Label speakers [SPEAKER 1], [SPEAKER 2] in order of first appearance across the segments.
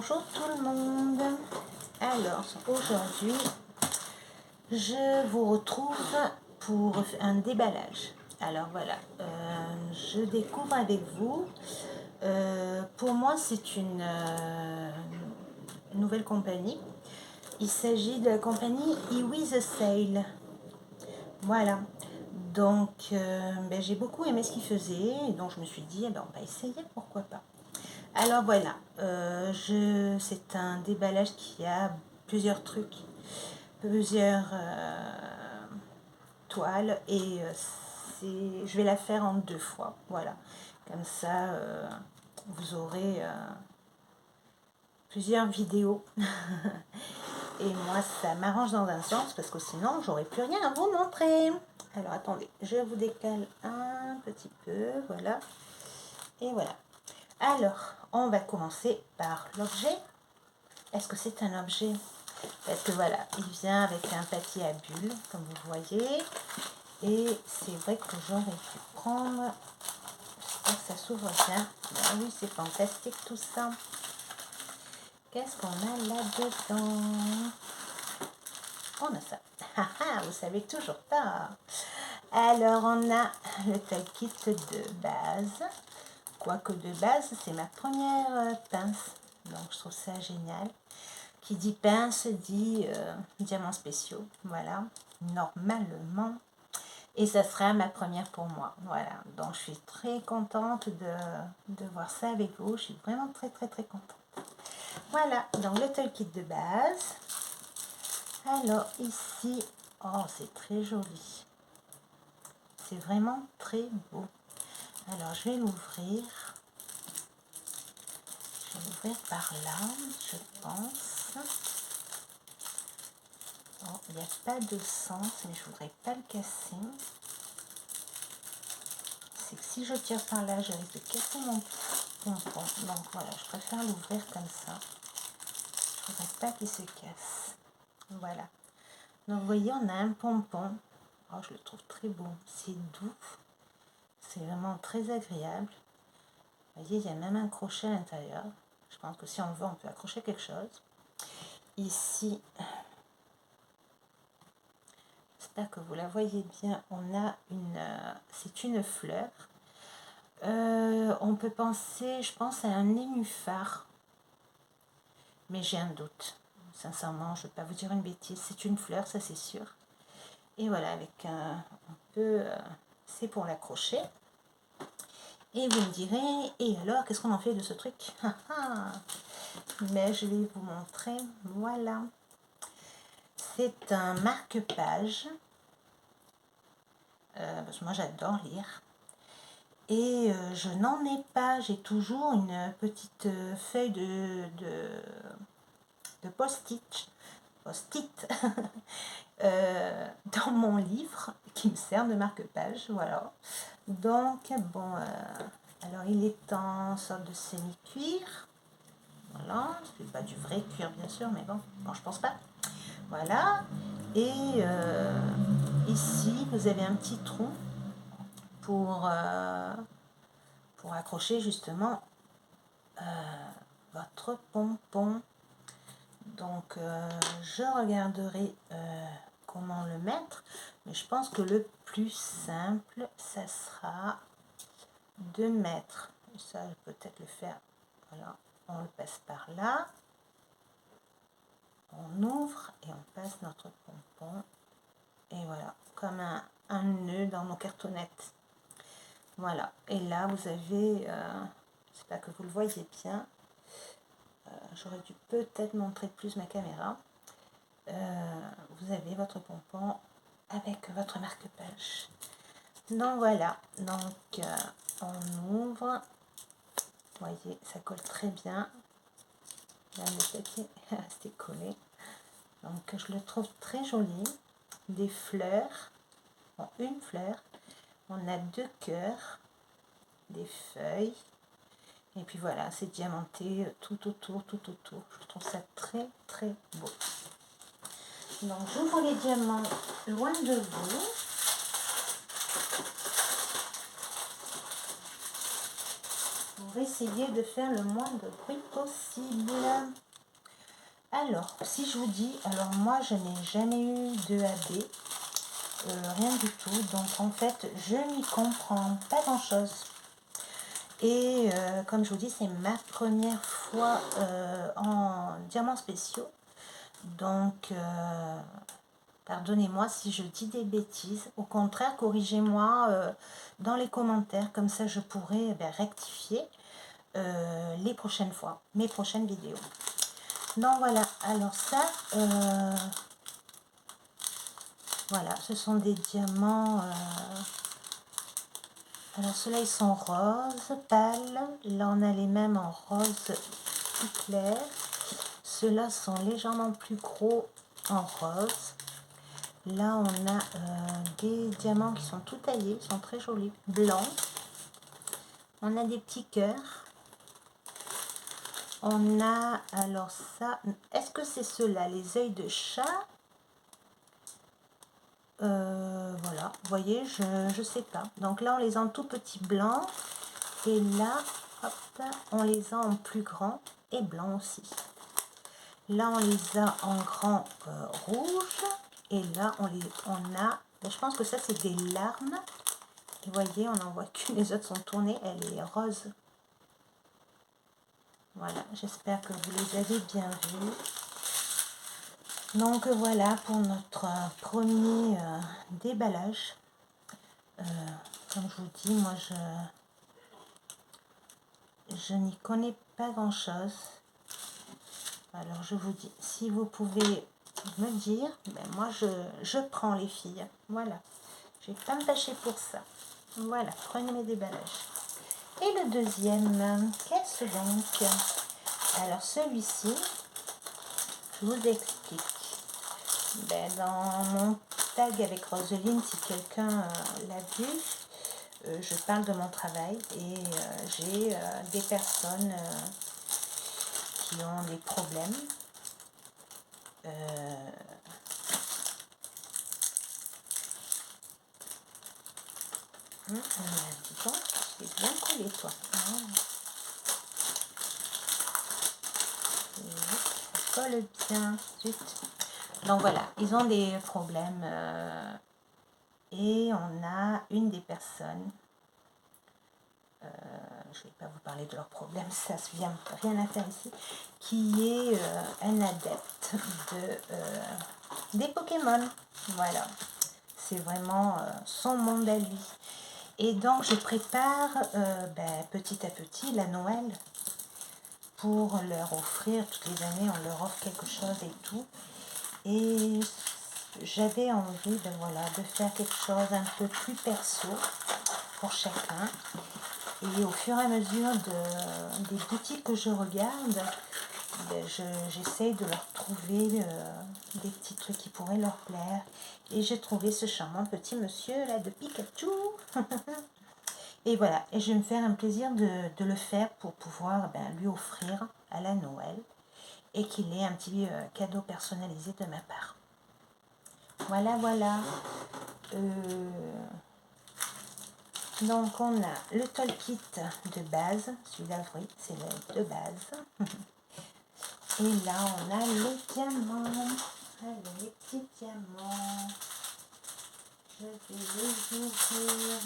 [SPEAKER 1] Bonjour tout le monde. Alors aujourd'hui je vous retrouve pour un déballage. Alors voilà, je découvre avec vous. Pour moi c'est une nouvelle compagnie. Il s'agit de la compagnie Iwi the Sale. Voilà. Donc j'ai beaucoup aimé ce qu'il faisait et donc je me suis dit on va essayer, pourquoi pas. Alors voilà, c'est un déballage qui a plusieurs trucs, plusieurs toiles et je vais la faire en 2 fois, voilà. Comme ça, vous aurez plusieurs vidéos. Et moi, ça m'arrange dans un sens parce que sinon, j'aurais plus rien à vous montrer. Alors attendez, je vous décale un petit peu, voilà. Et voilà. Alors, on va commencer par l'objet. Est-ce que c'est un objet? Parce que voilà, il vient avec un papier à bulles, comme vous voyez. Et c'est vrai que j'aurais pu prendre... J'espère que ça s'ouvre bien. Ben oui, c'est fantastique tout ça. Qu'est-ce qu'on a là-dedans? On a ça. Vous savez toujours pas. Alors, on a le taille kit de base. Quoique de base, c'est ma première pince. Donc, je trouve ça génial. Qui dit pince, dit diamants spéciaux. Voilà, normalement. Et ça sera ma première pour moi. Voilà, donc je suis très contente de voir ça avec vous. Je suis vraiment très contente. Voilà, donc le tool kit de base. Alors ici, oh c'est très joli. C'est vraiment très beau. Alors je vais l'ouvrir. Je vais l'ouvrir par là, je pense. Oh, il n'y a pas de sens, mais je voudrais pas le casser. C'est que si je tire par là, je risque de casser mon pompon. Donc voilà, je préfère l'ouvrir comme ça. Je ne voudrais pas qu'il se casse. Voilà. Donc vous voyez, on a un pompon. Oh, je le trouve très beau. C'est doux. C'est vraiment très agréable. Vous voyez, il y a même un crochet à l'intérieur. Je pense que si on veut, on peut accrocher quelque chose. Ici, j'espère que vous la voyez bien, on a c'est une fleur. On peut penser, je pense, à un nénuphar. Mais j'ai un doute. Sincèrement, je ne vais pas vous dire une bêtise. C'est une fleur, ça c'est sûr. Et voilà, avec un peu... c'est pour l'accrocher. Et vous me direz, et alors, qu'est-ce qu'on en fait de ce truc? Mais je vais vous montrer. Voilà. C'est un marque-page. Parce que moi, j'adore lire. Et je n'en ai pas. J'ai toujours une petite feuille de post-it dans mon livre qui me sert de marque-page. Voilà. Donc, bon, alors il est en sorte de semi-cuir. Voilà, c'est pas du vrai cuir bien sûr, mais bon, je pense pas. Voilà, et ici vous avez un petit trou pour accrocher justement votre pompon. Donc je regarderai comment le mettre, mais je pense que le plus simple, ça sera de mettre, ça je peux peut-être le faire, voilà, on le passe par là, on ouvre et on passe notre pompon, et voilà, comme un nœud dans nos cartonnettes. Voilà, et là vous avez, c'est pas que vous le voyez bien, j'aurais dû peut-être montrer plus ma caméra, vous avez votre pompon avec votre marque-page. Donc voilà, donc on ouvre, vous voyez, ça colle très bien. Là, le papier est resté collé. Donc je le trouve très joli. Des fleurs, bon, une fleur, on a 2 cœurs, des feuilles, et puis voilà, c'est diamanté tout autour. Je trouve ça très beau. Donc j'ouvre les diamants loin de vous. pour essayer de faire le moins de bruit possible. Alors, si je vous dis, alors moi je n'ai jamais eu de AB, rien du tout, donc en fait je n'y comprends pas grand chose. Et comme je vous dis, c'est ma première fois en diamants spéciaux, donc pardonnez-moi si je dis des bêtises, au contraire corrigez-moi dans les commentaires, comme ça je pourrai rectifier les prochaines fois, mes prochaines vidéos. Donc voilà, alors ça, voilà, ce sont des diamants, alors ceux-là ils sont roses, pâles, là on a les mêmes en rose plus clair, ceux-là sont légèrement plus gros en rose, là on a des diamants qui sont tout taillés, ils sont très jolis, blancs, on a des petits cœurs, on a, alors ça, est-ce que c'est ceux-là, les œils de chat? Voilà, vous voyez, je sais pas. Donc là, on les a en tout petit blanc. Et là, hop, on les a en plus grand et blanc aussi. Là, on les a en grand rouge. Et là, on a, je pense que ça, c'est des larmes. Et vous voyez, on en voit qu'une, les autres sont tournées. Elle est rose. Voilà, j'espère que vous les avez bien vus. Donc voilà pour notre premier déballage. Comme je vous dis, moi je n'y connais pas grand chose. Alors je vous dis, si vous pouvez me dire, ben moi je prends les filles. Voilà, je vais pas me fâcher pour ça. Voilà, prenez mes déballages. Et le deuxième, qu'est-ce donc? Alors celui-ci, je vous explique. Ben, dans mon tag avec Roseline, si quelqu'un l'a vu, je parle de mon travail et j'ai des personnes qui ont des problèmes. Dis donc, tu es bien collé toi. Ça colle bien. Zut. Donc voilà, ils ont des problèmes et on a une des personnes, je ne vais pas vous parler de leurs problèmes, ça ne vient rien à faire ici, qui est un adepte des Pokémon. Voilà, c'est vraiment son monde à lui. Et donc je prépare petit à petit la Noël pour leur offrir, toutes les années on leur offre quelque chose et tout. Et j'avais envie de faire quelque chose un peu plus perso pour chacun. Et au fur et à mesure des boutiques que je regarde, j'essaye de leur trouver des petits trucs qui pourraient leur plaire. Et j'ai trouvé ce charmant petit monsieur là de Pikachu. Et voilà, et je vais me faire un plaisir de le faire pour pouvoir lui offrir à la Noël et qu'il ait un petit cadeau personnalisé de ma part. Voilà, voilà. Donc on a le toll kit de base, celui-là oui, c'est le de base. Et là on a les diamants. Allez, les petits diamants. Je vais les ouvrir.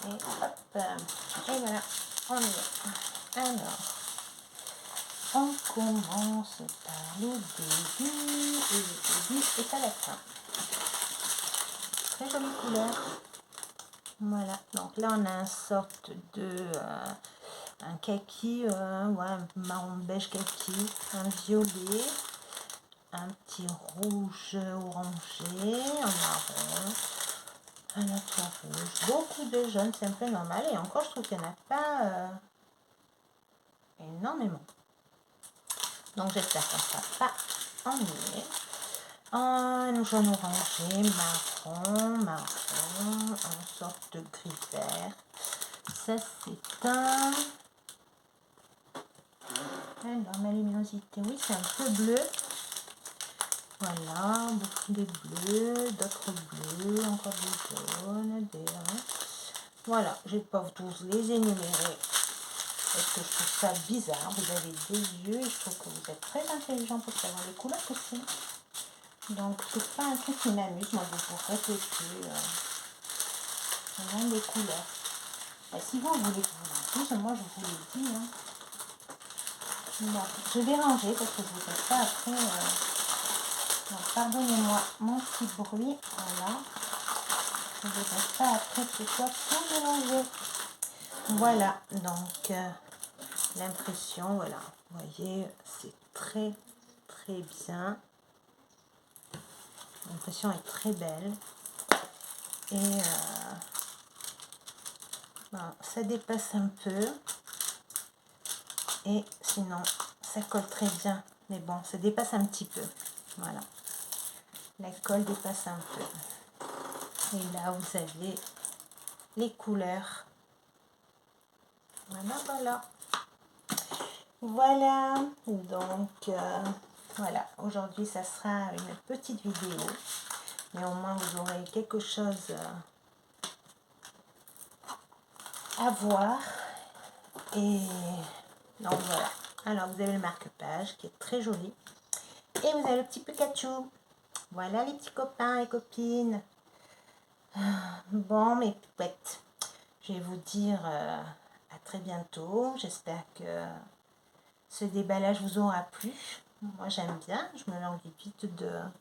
[SPEAKER 1] Et hop, et voilà, on y est. Alors, on commence par le début, et le début est à la fin. Très jolie couleur. Voilà, donc là on a une sorte de un kaki, un marron beige kaki, un violet, un petit rouge orangé, un marron, un autre rouge, beaucoup de jaune, c'est un peu normal, et encore je trouve qu'il n'y en a pas énormément. Donc j'espère qu'on ne sera pas ennuyé. Un jaune orangé, marron, en sorte de gris vert. Ça c'est un... Alors ma luminosité, oui c'est un peu bleu. Voilà, beaucoup des bleus, d'autres bleus, encore des jaunes, des... Voilà, je ne vais pas tous les énumérer parce que je trouve ça bizarre. Vous avez des yeux et je trouve que vous êtes très intelligent pour savoir les couleurs que c'est. Donc, c'est pas un truc qui m'amuse. Moi, je vous répéter des couleurs. Et si vous voulez que je vous le dise, moi, je vous le dis. Hein. Bon, je vais ranger parce que je ne voudrais pas après... pardonnez-moi mon petit bruit. Voilà. Je ne voudrais pas après que ce soit tout mélangé. Voilà, donc l'impression, voilà, vous voyez, c'est très très bien. L'impression est très belle. Et bon, ça dépasse un peu. Et sinon, ça colle très bien. Mais bon, ça dépasse un petit peu. Voilà. La colle dépasse un peu. Et là, vous avez les couleurs. Voilà, voilà. Voilà. Donc, voilà. Aujourd'hui, ça sera une petite vidéo. Mais au moins, vous aurez quelque chose à voir. Et donc, voilà. Alors, vous avez le marque-page qui est très joli. Et vous avez le petit Pikachu. Voilà les petits copains et copines. Bon, mes poupettes, je vais vous dire à très bientôt. J'espère que ce déballage vous aura plu. Moi, j'aime bien. Je me langue vite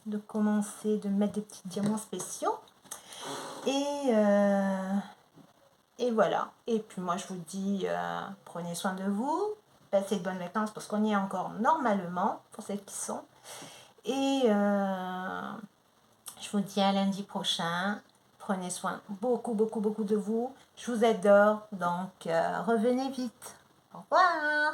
[SPEAKER 1] de commencer, de mettre des petits diamants spéciaux. Et voilà. Et puis moi, je vous dis, prenez soin de vous. Passez de bonnes vacances parce qu'on y est encore normalement, pour celles qui sont. Et je vous dis à lundi prochain. Prenez soin beaucoup, beaucoup, beaucoup de vous. Je vous adore. Donc, revenez vite. Au revoir.